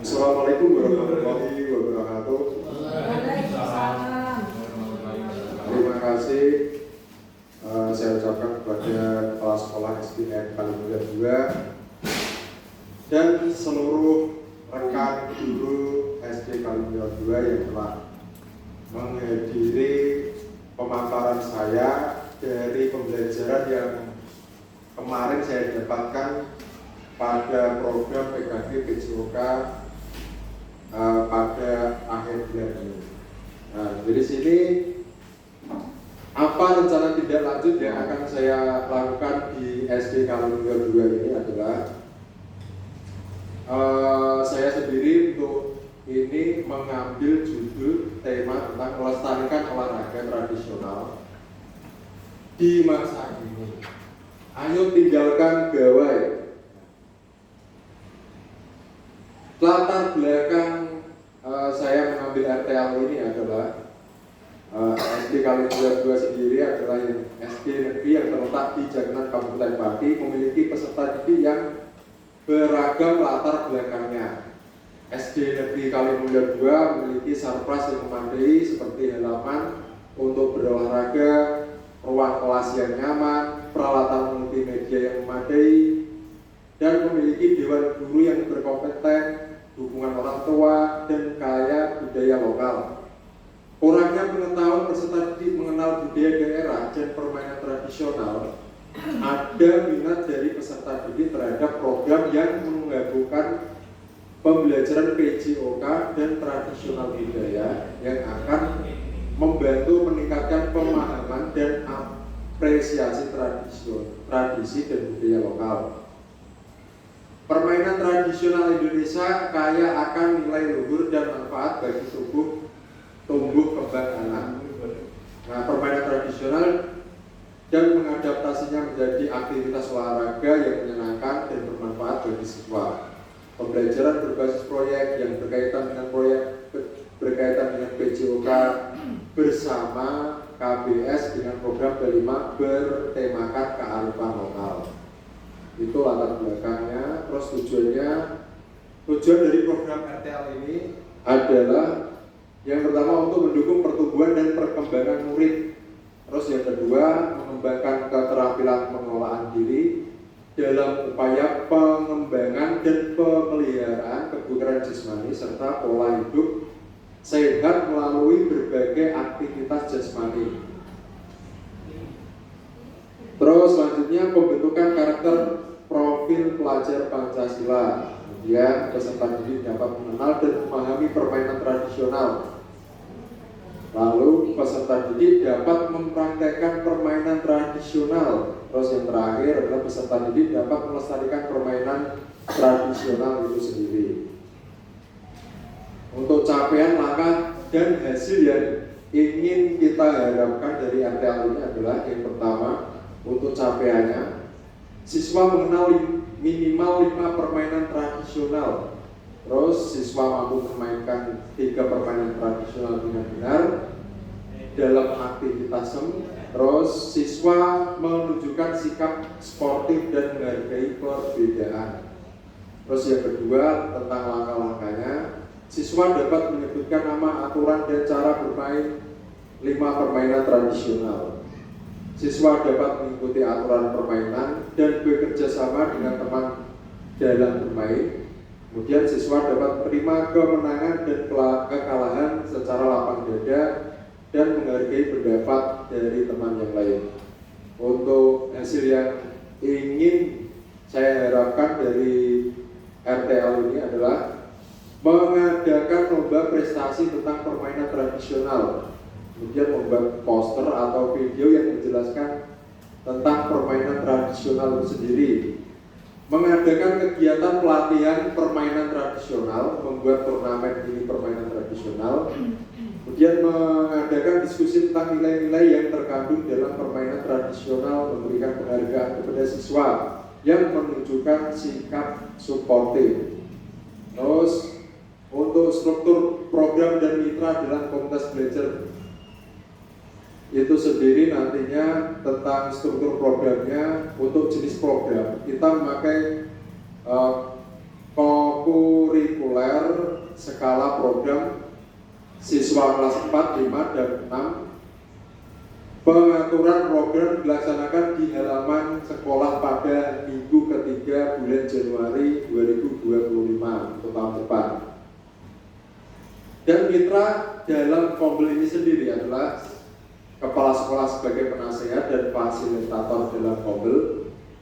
Assalamualaikum warahmatullahi wabarakatuh. Waalaikumsalam. Terima kasih saya ucapkan kepada kepala sekolah SDN Kalimulya 2 dan seluruh rekan guru SD Kalimulya 2 yang telah menghadiri pemaparan saya dari pembelajaran yang kemarin saya dapatkan pada program PKG PJOK pada akhir bulan ini. Nah, dari sini apa rencana tindak lanjut yang akan saya lakukan di SD Kalimulya 2 ini adalah saya sendiri untuk ini mengambil judul tema tentang melestarikan olahraga tradisional di masa kini. Ayo tinggalkan gawai. Latar belakang saya mengambil RTL ini adalah SD Kalimulya 2 sendiri adalah SD negeri yang terletak di Jakenan Kabupaten Pati, memiliki peserta didik yang beragam latar belakangnya. SD negeri Kalimulya 2 memiliki sarpras yang memadai seperti halaman untuk berolahraga, ruang kelas yang nyaman, peralatan multimedia yang memadai, dan memiliki dewan guru yang berkompeten, dukungan orang tua, dan kaya budaya lokal. Kurangnya pengetahuan peserta didik mengenal budaya daerah dan permainan tradisional, ada minat dari peserta didik terhadap program yang menggabungkan pembelajaran PJOK dan tradisional budaya yang akan membantu meningkatkan pemahaman dan apresiasi tradisi dan budaya lokal. Permainan tradisional Indonesia kaya akan nilai luhur dan manfaat bagi tubuh tumbuh kembang anak. Nah, permainan tradisional dan mengadaptasinya menjadi aktivitas olahraga yang menyenangkan dan bermanfaat bagi siswa. Pembelajaran berbasis proyek yang berkaitan dengan PJOK bersama KBS dengan program kelima bertemakan kearifan lokal. Itu latar belakangnya. Terus tujuan dari program RTL ini adalah yang pertama untuk mendukung pertumbuhan dan perkembangan murid. Terus yang kedua mengembangkan keterampilan pengelolaan diri dalam upaya pengembangan dan pemeliharaan kebugaran jasmani serta pola hidup sehat melalui berbagai aktivitas jasmani. Terus selanjutnya pembentukan karakter profil pelajar Pancasila. Kemudian peserta didik dapat mengenal dan memahami permainan tradisional. Lalu peserta didik dapat mempraktekkan permainan tradisional. Terus yang terakhir adalah peserta didik dapat melestarikan permainan tradisional itu sendiri. Untuk capaian langkah dan hasil yang ingin kita harapkan dari RTL ini adalah yang pertama, untuk capaiannya siswa mengenal minimal 5 permainan tradisional. Terus siswa mampu memainkan 3 permainan tradisional dengan benar dalam aktivitas SEM. Terus siswa menunjukkan sikap sportif dan menghargai perbedaan. Terus yang kedua tentang langkah-langkahnya, siswa dapat menyebutkan nama, aturan, dan cara bermain 5 permainan tradisional. Siswa dapat mengikuti aturan permainan dan bekerja sama dengan teman dalam bermain. Kemudian siswa dapat menerima kemenangan dan kekalahan secara lapang dada dan menghargai pendapat dari teman yang lain. Untuk hasil yang ingin saya harapkan dari RTL ini adalah mengadakan lomba prestasi tentang permainan tradisional. Kemudian membuat poster atau video yang menjelaskan tentang permainan tradisional itu sendiri. Mengadakan kegiatan pelatihan permainan tradisional, membuat turnamen ini permainan tradisional. Kemudian mengadakan diskusi tentang nilai-nilai yang terkandung dalam permainan tradisional, memberikan penghargaan kepada siswa yang menunjukkan sikap suportif. Terus untuk struktur program dan mitra dalam komunitas belajar itu sendiri nantinya tentang struktur programnya. Untuk jenis program kita memakai kokurikuler skala program siswa kelas 4, 5, dan 6. Pengaturan program dilaksanakan di halaman sekolah pada minggu ketiga bulan Januari 2025 untuk tahun depan. Dan mitra dalam Kombel ini sendiri adalah kepala sekolah sebagai penasehat dan fasilitator dalam Kombel,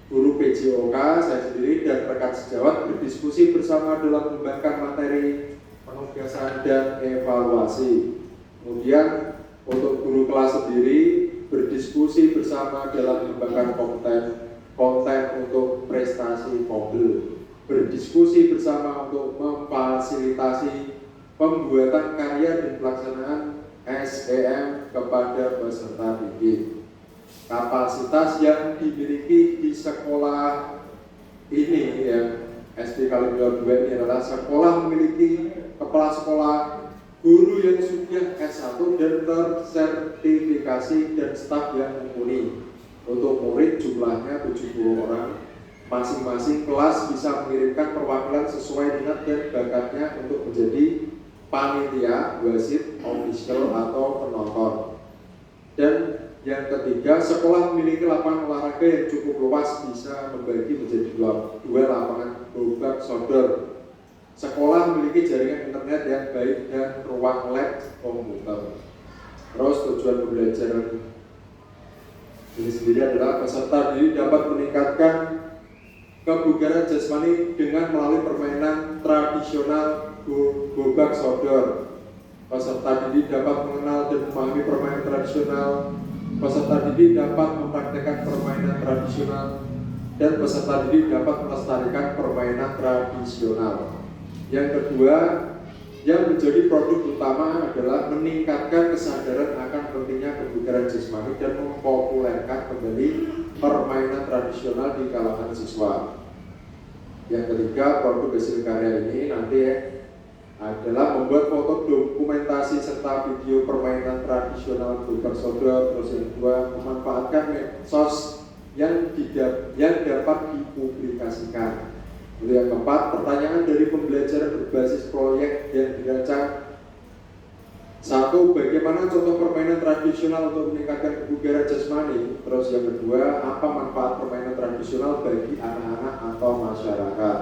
guru PJOK, saya sendiri, dan rekan sejawat berdiskusi bersama dalam mengembangkan materi penugasan dan evaluasi. Kemudian untuk guru kelas sendiri berdiskusi bersama dalam mengembangkan konten untuk prestasi Kombel, berdiskusi bersama untuk memfasilitasi pembuatan karya dan pelaksanaan SEM kepada peserta didik. Kapasitas yang dimiliki di sekolah ini yang SD Kalimilor 2 ini adalah sekolah memiliki kepala sekolah, guru yang sudah S1 dan tersertifikasi, dan staf yang mumpuni. Untuk murid jumlahnya 70 orang. Masing-masing kelas bisa mengirimkan perwakilan sesuai minat dan bakatnya untuk menjadi panitia, wasit, official, atau penonton. Dan yang ketiga, sekolah memiliki lapangan olahraga yang cukup luas, bisa membagi menjadi dua lapangan gobak sodor. Sekolah memiliki jaringan internet yang baik dan ruang lab komputer. Terus tujuan pembelajaran ini sendiri adalah peserta didik dapat meningkatkan kebugaran jasmani dengan melalui permainan tradisional gobak sodor. Peserta didik dapat mengenal dan memahami permainan tradisional. Peserta didik dapat mempraktekkan permainan tradisional, dan peserta didik dapat melestarikan permainan tradisional. Yang kedua, yang menjadi produk utama adalah meningkatkan kesadaran akan pentingnya kebugaran jasmani dan mempopulerkan kembali permainan tradisional di kalangan siswa. Yang ketiga, produk hasil karya ini nanti adalah membuat foto dokumentasi serta video permainan tradisional gobak sodor. Terus yang kedua, memanfaatkan medsos yang dapat dipublikasikan. Lalu yang keempat, pertanyaan dari pembelajaran berbasis proyek yang dirancang. 1. Bagaimana contoh permainan tradisional untuk meningkatkan kebugaran jasmani? Terus yang kedua, apa manfaat permainan tradisional bagi anak-anak atau masyarakat?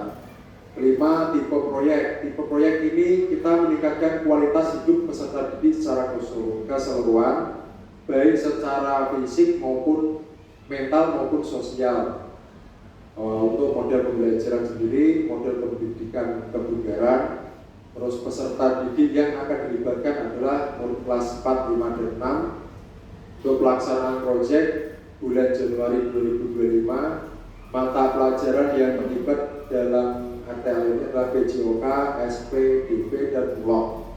5. Tipe proyek. Tipe proyek ini kita meningkatkan kualitas hidup peserta didik secara keseluruhan, baik secara fisik maupun mental maupun sosial. Untuk model pembelajaran sendiri, model pendidikan kebugaran, terus peserta didik yang akan dilibatkan adalah murid kelas 4, 5, dan 6. Untuk pelaksanaan proyek bulan Januari 2025, mata pelajaran yang terlibat dalam RTL ini adalah PJOK, SP, DP, dan ULOG.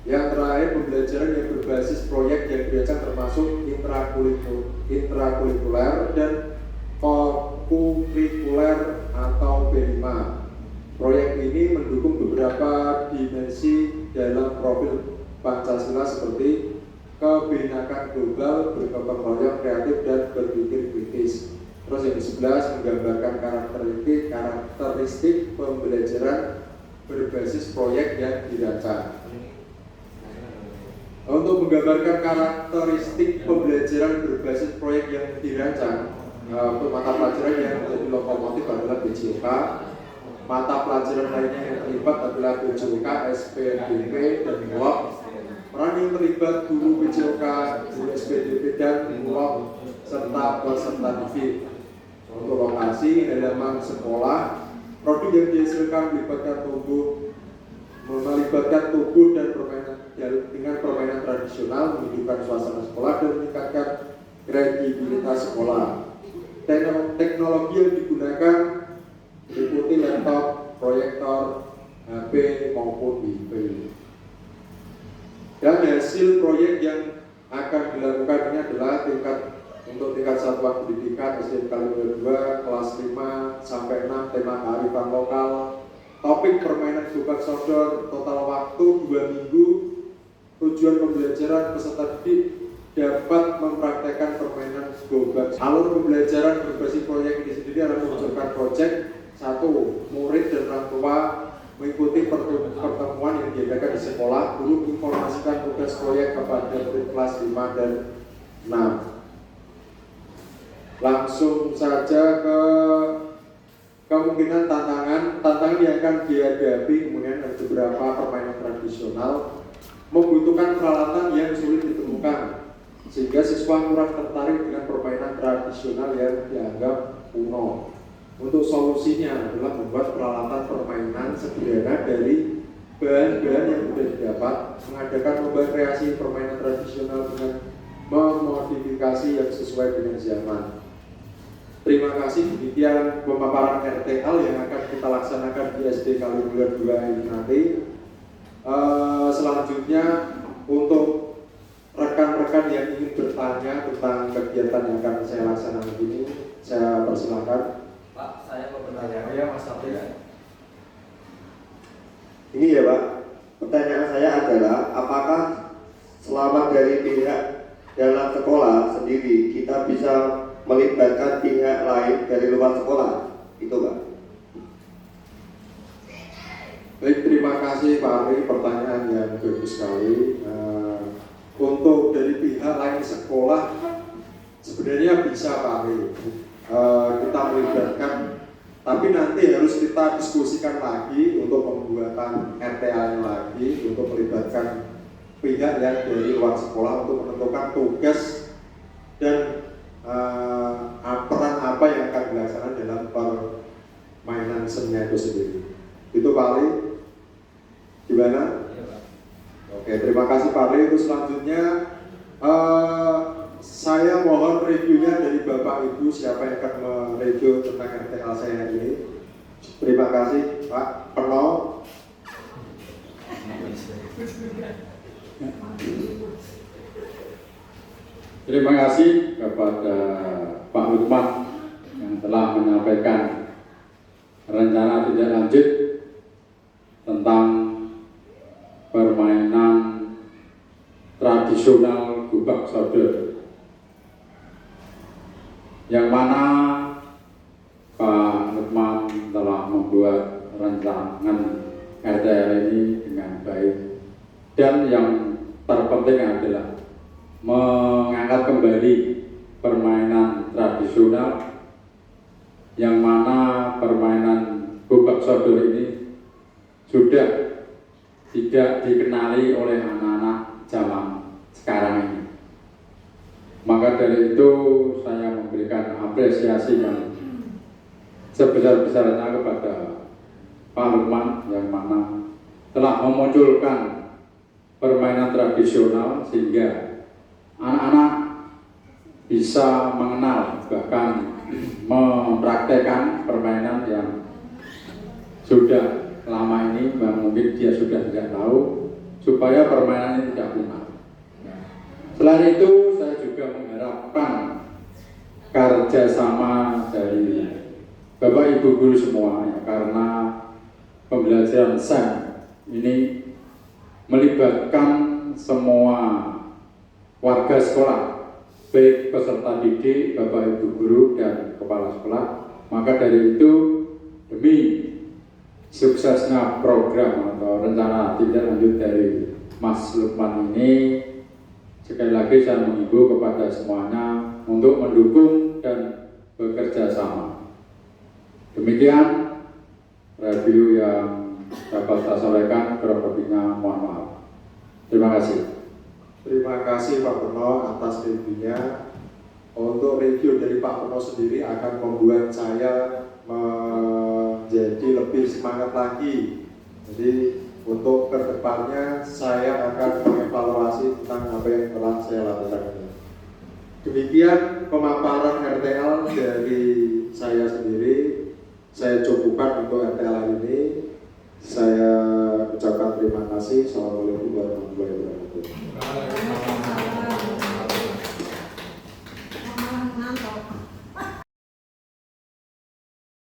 Yang terakhir, pembelajaran yang berbasis proyek yang dirancang termasuk intrakurikuler dan kurikuler atau P5. Proyek ini mendukung beberapa dimensi dalam profil Pancasila seperti kebinekaan global, bergotong royong, kreatif, dan berpikir kritis. Terus yang ke-11 menggambarkan karakteristik pembelajaran berbasis proyek yang dirancang. Untuk menggambarkan karakteristik pembelajaran berbasis proyek yang dirancang, untuk mata pelajaran yang menjadi lokomotif adalah PJOK. Mata pelajaran lainnya yang terlibat adalah PJOK, SPDP, dan ULOG. Peran yang terlibat guru PJOK, guru SPDP, dan ULOG serta peserta didik. Untuk lokasi halaman sekolah, produk yang dihasilkan melibatkan tubuh dan permainan dengan permainan tradisional, menunjukkan suasana sekolah dan meningkatkan kredibilitas sekolah. Teknologi yang digunakan meliputi laptop, proyektor, HP maupun WiFi. Dan hasil proyek yang akan dilakukan ini adalah untuk tingkat satuan pendidikan SD Kalimilor 2 kelas 5 sampai 6, tema kearifan lokal, topik permainan gobak sodor, total waktu 2 minggu. Tujuan pembelajaran peserta didik dapat mempraktekkan permainan gobak. Alur pembelajaran berbasis proyek ini sendiri adalah menunjukkan proyek. 1. Murid dan orang tua mengikuti pertemuan yang diadakan di sekolah, guru informasikan tugas proyek kepada murid kelas 5 dan 6. Langsung saja ke kemungkinan tantangan yang akan dihadapi. Kemudian ada beberapa permainan tradisional membutuhkan peralatan yang sulit ditemukan, sehingga siswa kurang tertarik dengan permainan tradisional yang dianggap kuno. Untuk solusinya adalah membuat peralatan permainan sederhana dari bahan-bahan yang mudah didapat, mengadakan lomba kreasi permainan tradisional dengan memodifikasi yang sesuai dengan zaman. Terima kasih. Demikian pemaparan RTL yang akan kita laksanakan di SD Kalibulan 2 ini nanti. Selanjutnya untuk rekan-rekan yang ingin bertanya tentang kegiatan yang akan saya laksanakan ini, saya persilakan. Pak, saya mau bertanya. Ya, Mas Abdi. Ini ya Pak, pertanyaan saya adalah apakah selama dari pihak dalam sekolah sendiri kita bisa melibatkan pihak lain dari luar sekolah? Itu Pak. Baik, terima kasih Pak Ari, pertanyaan yang bagus sekali. Untuk dari pihak lain sekolah sebenarnya bisa Pak Ari, kita melibatkan, tapi nanti harus kita diskusikan lagi untuk pembuatan RTA lagi, untuk melibatkan pihak yang dari luar sekolah untuk menentukan tugas dan peran apa yang akan dilaksanakan dalam permainan seni itu sendiri. Itu Pak Ali, gimana? Iya Pak. Oke, terima kasih Pak Ali. Itu selanjutnya saya mohon reviewnya dari Bapak Ibu, siapa yang akan mereview tentang RTL saya ini. Terima kasih Pak Peno. Terima kasih kepada Pak Lukman yang telah menyampaikan rencana tindak lanjut tentang permainan tradisional gubak sodor, yang mana Pak Lukman telah membuat rancangan RTL ini dengan baik, dan yang terpenting adalah mengangkat kembali permainan tradisional, yang mana permainan gubak sodor ini sudah tidak dikenali oleh anak-anak zaman sekarang ini. Maka dari itu saya memberikan apresiasi yang sebesar-besarnya kepada Pak Lukman, yang mana telah memunculkan permainan tradisional sehingga anak-anak bisa mengenal, bahkan mempraktekkan permainan yang sudah lama ini, mungkin dia sudah tidak tahu, supaya permainan ini tidak punah. Selain itu, saya juga mengharapkan kerjasama dari Bapak Ibu guru semua, ya, karena pembelajaran SEM ini melibatkan semua warga sekolah, baik peserta didik, Bapak Ibu guru, dan kepala sekolah. Maka dari itu, demi suksesnya program atau rencana tindak lanjut dari Mas Lukman ini, sekali lagi saya mengimbau kepada semuanya untuk mendukung dan bekerja sama. Demikian review yang dapat saya sampaikan, kurang lebihnya mohon maaf. Terima kasih. Terima kasih Pak Peno atas reviewnya. Untuk review dari Pak Peno sendiri akan membuat saya menjadi lebih semangat lagi. Jadi untuk kedepannya saya akan mengevaluasi tentang apa yang telah saya lakukan. Demikian pemaparan RTL dari saya sendiri. Saya cukupkan untuk RTL ini. Saya ucapkan terima kasih. Assalamualaikum warahmatullahi wabarakatuh.